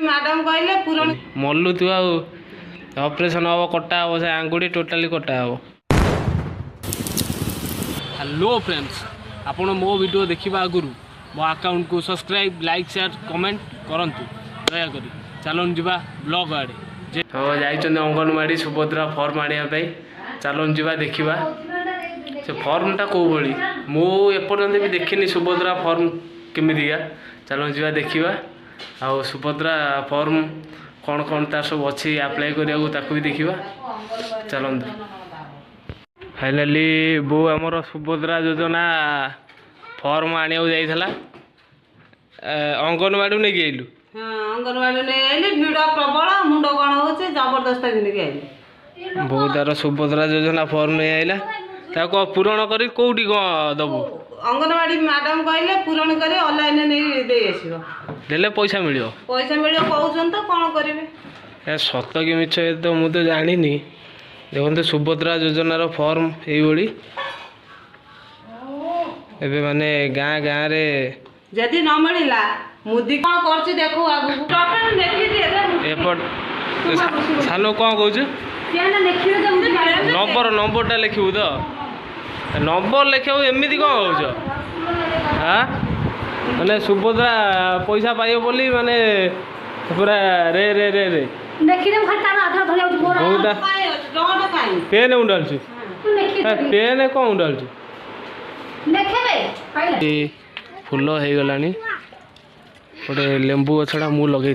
Madam कहले पूरण मल्लु तू operation हम कटा हम से आंगुड़ी टोटाली कटा हम। हेलो फ्रेंड्स, आपण मो वीडियो देखा आगु मो अकाउंट को सब्सक्राइब लाइक शेयर कमेंट करंतु दयाकोरी। चलन जीवा ब्लॉग आड़े हाँ जाइए अंगनवाड़ी सुभद्रा फॉर्म आने चलन जीवा देखा से फॉर्मटा कौ भाई मुपर्यंत भी देखनी सुभद्रा फॉर्म केमितिका। चलन जीवा देखा आ सुभद्रा फॉर्म कौन कौन तार सब अच्छी अप्लाई करिया भी देखा। चलते फाइनाली बो आमर सुभद्रा योजना फॉर्म आने जाइला अंगनवाड़ी नहीं आइलु। हाँ अंगनवाड़ी नहीं आइले भिड़ प्रबल मुंड कौन हो जबरदस्त दिन के आइले बो तार सुभद्रा योजना फॉर्म नहीं आइला ताको पूरण करी कोठी कौन दबु अंगनवाड़ी मैडम कहले पूरण करे ऑनलाइन नहीं दे आसीबो देले पैसा मिलियो कहउछन तो कौन करिवे ए सत कि मिछ तो मु तो जानिनी। देखते सुभद्रा योजनार फॉर्म यही एबे माने गाँ गाँ रे जदि न मिलला मुदी कौन करछि देखो आगु टोटल देखि दे एपट सानो कौन कहू केना देखियो त मुदी नंबरटा लिखिबु तो नंबर लिखिबु एमिति कौन होछ हाँ माने सुभद्रा पैसा पाइयो बोली माने पूरा रे रे रे रे देखि दे खाली तार आधार धरि आउछ मोर बहुता डोड काई पेन उंडाल छु पेन कौन उंडाल छु देखबे पाइला फूल हो गलानी गोटे लेंबू गछटा मु लगे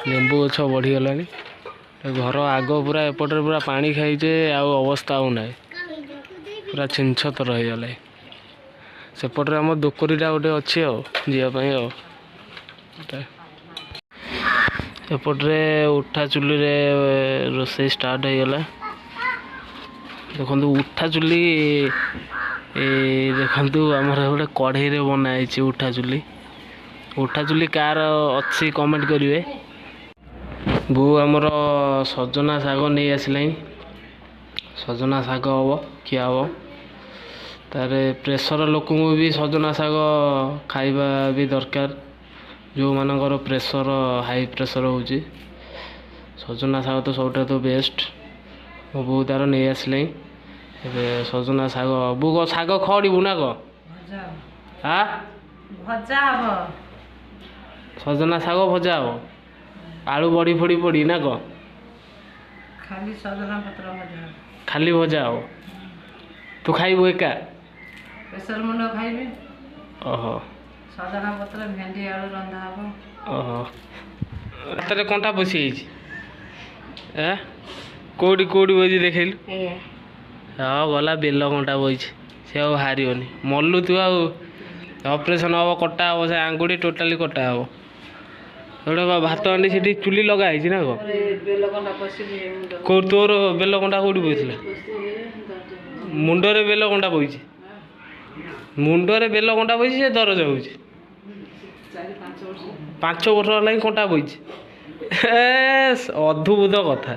लेंबू गछ बढ़ीगला घर आग पूरा एपटे पूरा पानी खाइचे अवस्था आउ ना पूरा छिंछत रहीगला सेपटे आम दुकरीटा गोटे अच्छी जावाई एपटे उठा चुली रे रोसई स्टार्ट हो गला। देखो उठा चुली देखु आमर गोटे कढ़ई रे बनाई उठा चुली कार अच्छी कमेंट करेंगे। बो आमर सजना शाग नहीं आसला सजना शाग हम किया हम तार प्रेसर लोक भी सजना शाग खाइबा भी दरकार जो मानकर प्रेसर हाई प्रेसर हो सजना शाग तो सबटा तो बेस्ट मो बो तार नहीं आसला सजना शाग बो शाग खड़बू ना कह भजा हबो सजना शाग भजा हम आलू बड़ी फड़ी पड़ी ना कह खाली सजना पत्र भजा खाली भजा हो तू खाइबू एका प्रेसर मुंड खाइबे ओहो सजना पत्र भेंडी आलू रंधा हबो ओहो हाथ कंटा पशि कौटी कौटी बजी देखलु हाँ गला बेल कंटा बही से हारिबनी मल्लु तू ऑपरेशन हम कटा हम से आंगुड़ी टोटाली कटा हम गोटे भात हांडी से चुली लगाई ना कौ तोर बेल कंटा कौटी बही मुंडरे बेल कंटा बही मुंडरे बेल कंटा बही से दरज हो 5 वर्ष है कंटा बही अद्भुत कथा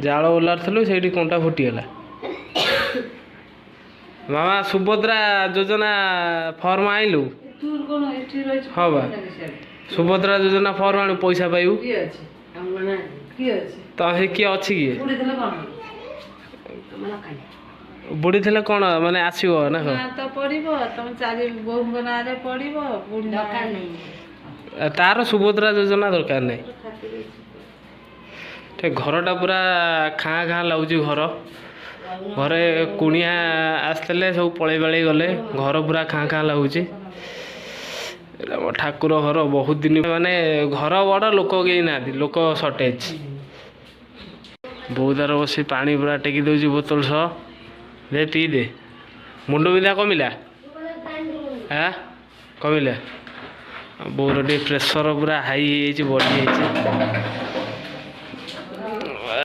जाल ओलार थलु से कंटा फुटीगला। मामा सुभद्रा योजना फॉर्म आइलु हाँ बा सुभद्रा योजना फॉर्म आनु पैसा पाइबु तो किए अच्छी किए बुढ़ी थे कौन माने आसो ना तो पड़ो तुम चारि बोहू ना पड़ो तार सुभद्रा योजना दरकार नहीं घरटा पूरा खाँ खाँ लगुच घर घरे कुणिया आसते सब पलि पाली गले घर पूरा खाँ खाँ लगुच ठाकुर घर बहुत दिन माने घर बड़ लोक कहीं ना लोक सर्टेज बहुतार बस पानी पूरा टेकी दौर बोतल सह दे पी दे मुंड बिंधा कमिला हाँ कमिला बोर टे प्रेसर पूरा हाई बढ़ी